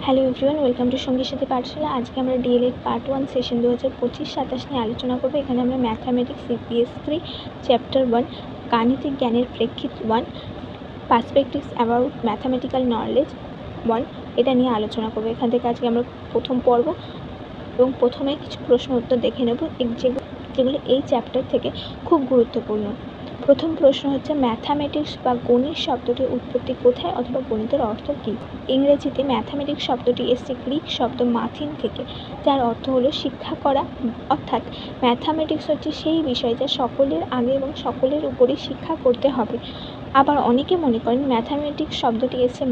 Hello everyone, welcome to সঙ্গীর সাথে পাঠশালা। আজকে আমরা ডিএলএড পার্ট 1 সেশন 2025-27 নিয়ে আলোচনা করবো। এখানে আমরা ম্যাথামেটিক্স সিপিএস 3 চ্যাপ্টার 1 গাণিতিক জ্ঞানের প্রেক্ষিত 1 পার্সপেক্টিভস অ্যাবাউট ম্যাথামেটিক্যাল নলেজ 1 এটা নিয়ে আলোচনা করবো। এখান থেকে আজকে আমরা প্রথম পর্ব এবং প্রথমে কিছু প্রশ্ন উত্তর দেখে নেব যেগুলো এই চ্যাপ্টার থেকে খুব গুরুত্বপূর্ণ। প্রথম প্রশ্ন হচ্ছে, ম্যাথামেটিক্স বা গণিত শব্দটির উৎপত্তি কোথায় অথবা গণিতের অর্থ কী? ইংরেজিতে ম্যাথামেটিক্স শব্দটি এসছে গ্রিক শব্দ মাথিন থেকে, যার অর্থ হলো শিক্ষা করা। অর্থাৎ ম্যাথামেটিক্স হচ্ছে সেই বিষয় যা সকলের আগে এবং সকলের উপরই শিক্ষা করতে হবে। আবার অনেকে মনে করেন ম্যাথামেটিক্স শব্দটি এসছে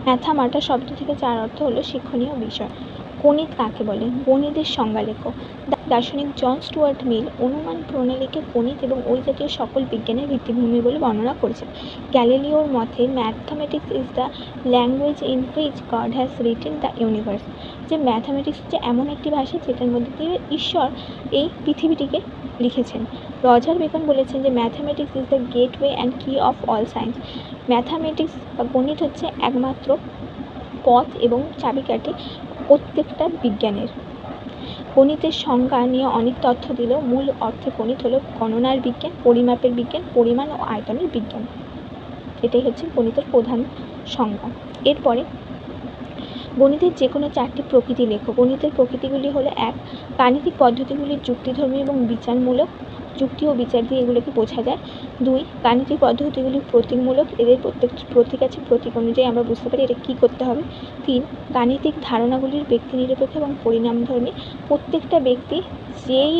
ম্যাথামাটা শব্দ থেকে, যার অর্থ হলো শিক্ষণীয় বিষয়। গণিত কাকে বলে? গণিতের সংজ্ঞা লেখো। দার্শনিক জন স্টুয়ার্ট মিল অনুমান প্রণালীকে গণিত এবং ওই জাতীয় সকল বিজ্ঞানের ভিত্তিভূমি বলে বর্ণনা করেছেন। গ্যালিলিওর মতে mathematics is the language in which god has written the universe, যে ম্যাথামেটিক্স হচ্ছে এমন একটি ভাষা যেটার মধ্যে দিয়ে ঈশ্বর এই পৃথিবীটিকে লিখেছেন। রজার বেকন বলেছেন যে mathematics is the gateway and কি অফ অল সায়েন্স। ম্যাথামেটিক্স বা গণিত হচ্ছে একমাত্র পথ এবং চাবিকাঠি প্রত্যেকটা বিজ্ঞানের। গণিতের সংজ্ঞা নিয়ে অনেক তথ্য দিলেও মূল অর্থে গণিত হলো গণনার বিজ্ঞান, পরিমাপের বিজ্ঞান, পরিমাণ ও আয়তনের বিজ্ঞান। এটাই হচ্ছে গণিতের প্রধান সংজ্ঞা। এরপরে গণিতের যে কোনো 4টি প্রকৃতি লেখো। গণিতের প্রকৃতিগুলি হলো: 1. গাণিতিক পদ্ধতিগুলি যুক্তিধর্মী এবং বিচারমূলক, যুক্তি ও বিচার দিয়ে এগুলোকে বোঝা যায়। 2. গাণিতিক পদ্ধতিগুলি প্রতীকমূলক, এদের প্রত্যেকটি প্রতীক আছে, প্রতীক অনুযায়ী আমরা বুঝতে পারি এটা কী করতে হবে। 3. গাণিতিক ধারণাগুলির ব্যক্তি নিরপেক্ষ এবং পরিণামধর্মী, প্রত্যেকটা ব্যক্তি যেই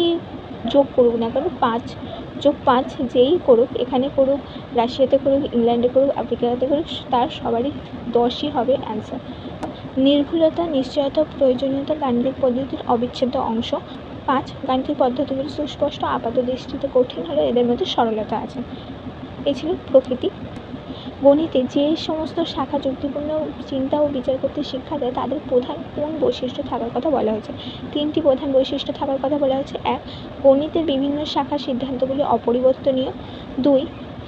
যোগ করুক না কেন, 5+5 যেই করুক, এখানে করুক, রাশিয়াতে করুক, ইংল্যান্ডে করুক, আফ্রিকাতে করুক, তার সবারই 10ই হবে অ্যান্সার। নির্ভুলতা, নিশ্চয়তা, প্রয়োজনীয়তা গাণিতিক পদ্ধতির অবিচ্ছেদ্য অংশ। 5. গাণিতিক পদ্ধতিগুলি সুস্পষ্ট, আপাতদৃষ্টিতে কঠিন হলেও এদের মধ্যে সরলতা আছে। এই ছিল প্রকৃতি। গণিতে যে সমস্ত শাখা যুক্তিপূর্ণ চিন্তা ও বিচার করতে শিক্ষা দেয় তাদের প্রধান কোন বৈশিষ্ট্য থাকার কথা বলা হয়েছে? 3টি প্রধান বৈশিষ্ট্য থাকার কথা বলা হয়েছে। 1. গণিতের বিভিন্ন শাখার সিদ্ধান্তগুলি অপরিবর্তনীয়। 2.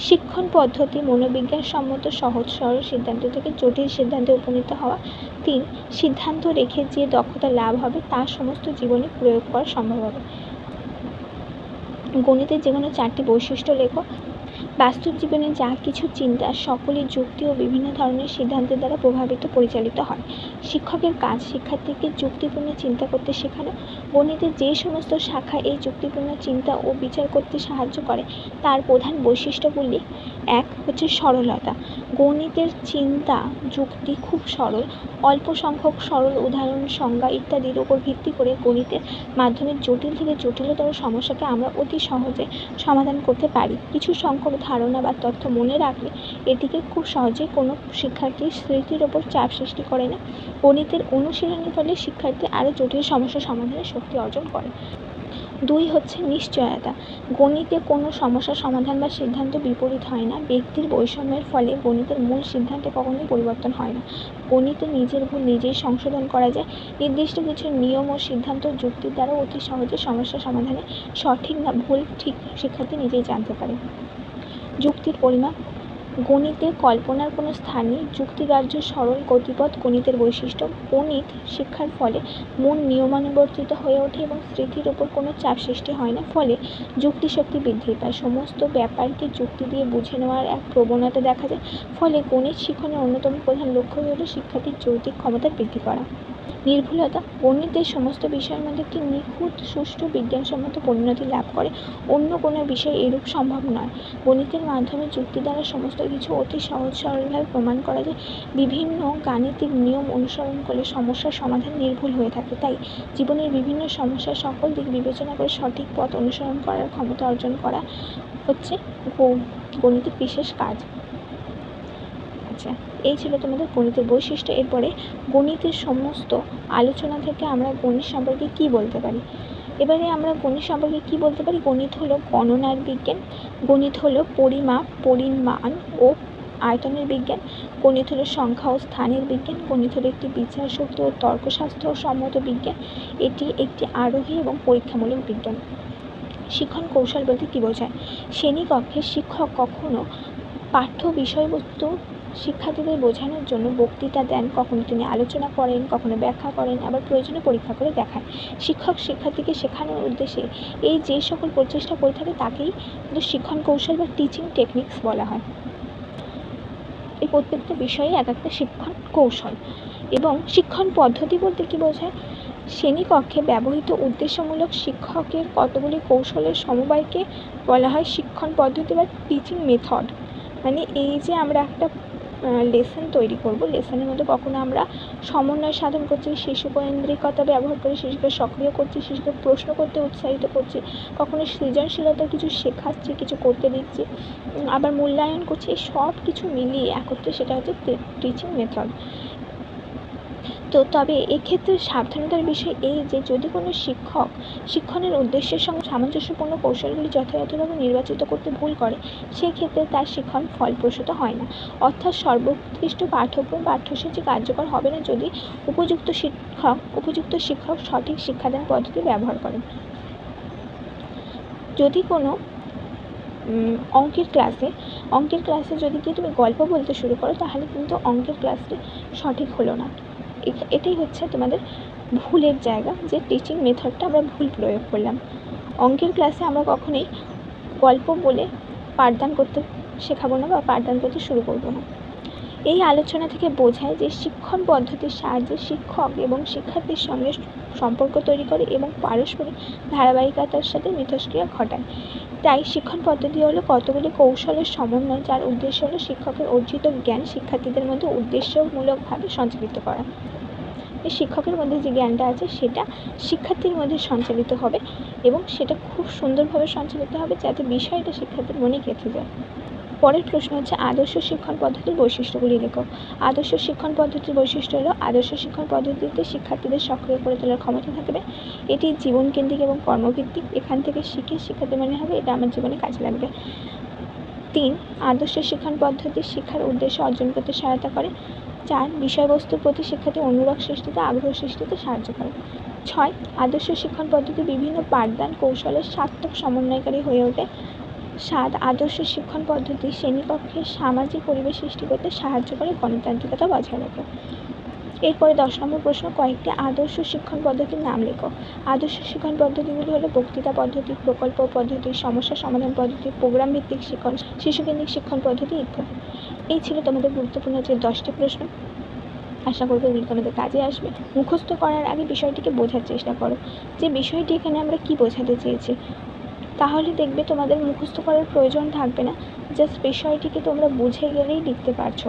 শিক্ষণ পদ্ধতি মনোবিজ্ঞান সম্মত, সহজ সরল সিদ্ধান্ত থেকে জটিল সিদ্ধান্তে উপনীত হওয়া। 3. সিদ্ধান্ত রেখে যে দক্ষতা লাভ হবে তা সমস্ত জীবনে প্রয়োগ করা সম্ভব হবে। গণিতের যে কোনো 4টি বৈশিষ্ট্য লেখো। বাস্তব জীবনে যা কিছু চিন্তা সকলের যুক্তি ও বিভিন্ন ধরনের সিদ্ধান্তের দ্বারা প্রভাবিত পরিচালিত হয়। শিক্ষকের কাজ শিক্ষার্থীকে যুক্তিপূর্ণ চিন্তা করতে শেখানো। গণিতের যে সমস্ত শাখা এই যুক্তিপূর্ণ চিন্তা ও বিচার করতে সাহায্য করে তার প্রধান বৈশিষ্ট্যগুলি: 1. হচ্ছে সরলতা। গণিতের চিন্তা যুক্তি খুব সরল। অল্প সংখ্যক সরল উদাহরণ, সংজ্ঞা ইত্যাদির উপর ভিত্তি করে গণিতের মাধ্যমে জটিল থেকে জটিলতর সমস্যাকে আমরা অতি সহজে সমাধান করতে পারি। কিছু সংখ্যক ধারণা বা তথ্য মনে রাখলে এটিকে খুব সহজে কোনো শিক্ষার্থীর স্মৃতির ওপর চাপ সৃষ্টি করে না। গণিতের অনুশীলনের ফলে শিক্ষার্থী আরও জটিল সমস্যা সমাধানের শক্তি অর্জন করে। 2. হচ্ছে নিশ্চয়তা। গণিতে কোনো সমস্যার সমাধান বা সিদ্ধান্ত বিপরীত হয় না। ব্যক্তির বৈষম্যের ফলে গণিতের মূল সিদ্ধান্তে কখনোই পরিবর্তন হয় না। গণিতে নিজের ভুল নিজেই সংশোধন করা যায়। নির্দিষ্ট কিছু নিয়ম ও সিদ্ধান্ত যুক্তির দ্বারা অতি সহজে সমস্যা সমাধানে সঠিক না ভুল ঠিক শিক্ষার্থী নিজেই জানতে পারে। যুক্তির পরিমাপ। গণিতে কল্পনার কোনো স্থান নেই। যুক্তিগ্রাহ্য সরল গতিপথ গণিতের বৈশিষ্ট্য। গণিত শিক্ষার ফলে মন নিয়মানুবর্তিত হয়ে ওঠে এবং স্মৃতির ওপর কোনো চাপ সৃষ্টি হয় না, ফলে যুক্তিশক্তি বৃদ্ধি পায়। সমস্ত ব্যাপারকে যুক্তি দিয়ে বুঝে নেওয়ার এক প্রবণতা দেখা যায়, ফলে গণিত শিক্ষণের অন্যতম প্রধান লক্ষ্য হল শিক্ষার্থীর যৌক্তিক ক্ষমতা বৃদ্ধি করা। নির্ভুলতা। গণিতের সমস্ত বিষয়ের মধ্যে একটি নিখুঁত সুষ্ঠু বিজ্ঞানসম্মত পরিণতি লাভ করে, অন্য কোনো বিষয় এরূপ সম্ভব নয়। গণিতের মাধ্যমে যুক্তি দ্বারা সমস্ত কিছু অতি সহজ সরলভাবে প্রমাণ করা যায়। বিভিন্ন গাণিতিক নিয়ম অনুসরণ করলে সমস্যার সমাধান নির্ভুল হয়ে থাকে। তাই জীবনের বিভিন্ন সমস্যার সকল দিক বিবেচনা করে সঠিক পথ অনুসরণ করার ক্ষমতা অর্জন করা হচ্ছে গণিতের বিশেষ কাজ। আচ্ছা, এই ছিল তোমাদের গণিতের বৈশিষ্ট্য। এরপরে গণিতের সমস্ত আলোচনা থেকে আমরা গণিত সম্পর্কে কী বলতে পারি? এবারে আমরা গণিত সম্পর্কে কী বলতে পারি? গণিত হলো গণনার বিজ্ঞান, গণিত হলো পরিমাপ, পরিমাণ ও আয়তনের বিজ্ঞান, গণিত হলো সংখ্যা ও স্থানের বিজ্ঞান, গণিত হলো একটি বিচার শক্তি ও তর্কশাস্ত্র সম্মত বিজ্ঞান, এটি একটি আরোহী এবং পরীক্ষামূলক বিজ্ঞান। শিক্ষণ কৌশল বলতে কী বোঝায়? শ্রেণীকক্ষে শিক্ষক কখনো পাঠ্য বিষয়বস্তু শিক্ষার্থীদের বোঝানোর জন্য বক্তৃতা দেন, কখনো তিনি আলোচনা করেন, কখনো ব্যাখ্যা করেন, আবার প্রয়োজনে পরীক্ষা করে দেখান। শিক্ষক শিক্ষার্থীকে শেখানোর উদ্দেশ্যে এই যে সকল প্রচেষ্টা করে থাকে তাকেই কিন্তু শিক্ষণ কৌশল বা টিচিং টেকনিক্স বলা হয়। এই প্রত্যেকটা বিষয়ে এক একটা শিক্ষণ কৌশল। এবং শিক্ষণ পদ্ধতি বলতে কী বোঝায়? শ্রেণীকক্ষে ব্যবহৃত উদ্দেশ্যমূলক শিক্ষকের কতগুলি কৌশলের সমবায়কে বলা হয় শিক্ষণ পদ্ধতি বা টিচিং মেথড। মানে এই যে আমরা একটা লেসন তৈরি করব, লেসনের মধ্যে কখনো আমরা সমন্বয় সাধন করছি, শিশু কেন্দ্রিকতা ব্যবহার করে শিশুকে সক্রিয় করছি, শিশুকে প্রশ্ন করতে উৎসাহিত করছি, কখনো সৃজনশীলতার কিছু শেখাচ্ছি, কিছু করতে দিচ্ছি, আবার মূল্যায়ন করছি, এই সব কিছু মিলিয়ে একত্রে সেটা হচ্ছে টিচিং মেথড। তো তবে এক্ষেত্রে সাবধানতার বিষয় এই যে যদি কোনো শিক্ষক শিক্ষণের উদ্দেশ্যের সঙ্গে সামঞ্জস্যপূর্ণ কৌশলগুলি যথাযথভাবে নির্বাচিত করতে ভুল করে, সেক্ষেত্রে তার শিক্ষণ ফলপ্রসূ হয় না। অর্থাৎ সর্বোৎকৃষ্ট পাঠ্যক্রম পাঠ্যসূচি কার্যকর হবে না যদি উপযুক্ত শিক্ষক সঠিক শিক্ষাদান পদ্ধতি ব্যবহার করেন। যদি কোনো অঙ্কের ক্লাসে যদি কি তুমি গল্প বলতে শুরু করো, তাহলে কিন্তু অঙ্কের ক্লাসটি সঠিক হলো না। এটাই হচ্ছে তোমাদের ভুলের জায়গা, যে টিচিং মেথডটা আমরা ভুল প্রয়োগ করলাম। অঙ্কের ক্লাসে আমরা কখনোই গল্প বলে পাঠদান করতে শেখাবো না বা পাঠদান করতে শুরু করবো না। এই আলোচনা থেকে বোঝায় যে শিক্ষণ পদ্ধতির সাহায্যে শিক্ষক এবং শিক্ষার্থীর সঙ্গে সম্পর্ক তৈরি করে এবং পারস্পরিক ধারাবাহিকতার সাথে মিথস্ক্রিয়া ঘটায়। তাই শিক্ষণ পদ্ধতি হলো কতগুলি কৌশলের সমন্বয়, যার উদ্দেশ্য হলো শিক্ষকের অর্জিত জ্ঞান শিক্ষার্থীদের মধ্যে উদ্দেশ্যমূলকভাবে সঞ্চালিত করা। এই শিক্ষকের মধ্যে যে জ্ঞানটা আছে সেটা শিক্ষার্থীর মধ্যে সঞ্চালিত হবে এবং সেটা খুব সুন্দরভাবে সঞ্চালিত হবে যাতে বিষয়টা শিক্ষার্থীর মনে গেঁথে যায়। পরের প্রশ্ন হচ্ছে আদর্শ শিক্ষণ পদ্ধতির বৈশিষ্ট্যগুলি লেখো। আদর্শ শিক্ষণ পদ্ধতির বৈশিষ্ট্য হলো আদর্শ শিক্ষণ পদ্ধতিতে শিক্ষার্থীদের সক্রিয় করে তোলার ক্ষমতা থাকবে, এটি জীবনকেন্দ্রিক এবং কর্মভিত্তিক। এখান থেকে শিখে শিক্ষার্থী মনে হবে এটা আমার জীবনে কাজে লাগবে। 3. আদর্শ শিক্ষণ পদ্ধতি শিক্ষার উদ্দেশ্য অর্জন করতে সহায়তা করে। 4. বিষয়বস্তুর প্রতি শিক্ষার্থীর অনুরাগ সৃষ্টিতে, আগ্রহ সৃষ্টিতে সাহায্য করে। 6. আদর্শ শিক্ষণ পদ্ধতি বিভিন্ন পাঠদান কৌশলের সার্থক সমন্বয়কারী হয়ে ওঠে। 7. আদর্শ শিক্ষণ পদ্ধতি শ্রেণীকক্ষে সামাজিক পরিবেশ সৃষ্টি করতে সাহায্য করে, গণতান্ত্রিকতা বজায় রাখে। এরপরে 10 নম্বর প্রশ্ন, কয়েকটি আদর্শ শিক্ষণ পদ্ধতির নাম লেখো। আদর্শ শিক্ষণ পদ্ধতিগুলি হলো বক্তৃতা পদ্ধতি, প্রকল্প পদ্ধতি, সমস্যা সমাধান পদ্ধতি, প্রোগ্রাম ভিত্তিক শিক্ষণ, শিশুকেন্দ্রিক শিক্ষণ পদ্ধতি ইত্যাদি। এই ছিল তোমাদের গুরুত্বপূর্ণ যে 10টি প্রশ্ন। আশা করব এগুলো তোমাদের কাজে আসবে। মুখস্থ করার আগে বিষয়টিকে বোঝার চেষ্টা করো যে বিষয়টি এখানে আমরা কি বোঝাতে চেয়েছি, তাহলে দেখবে তোমাদের মুখস্থ করার প্রয়োজন থাকবে না, জাস্ট বিষয়টিকে তোমরা বুঝে গেলেই লিখতে পারছো।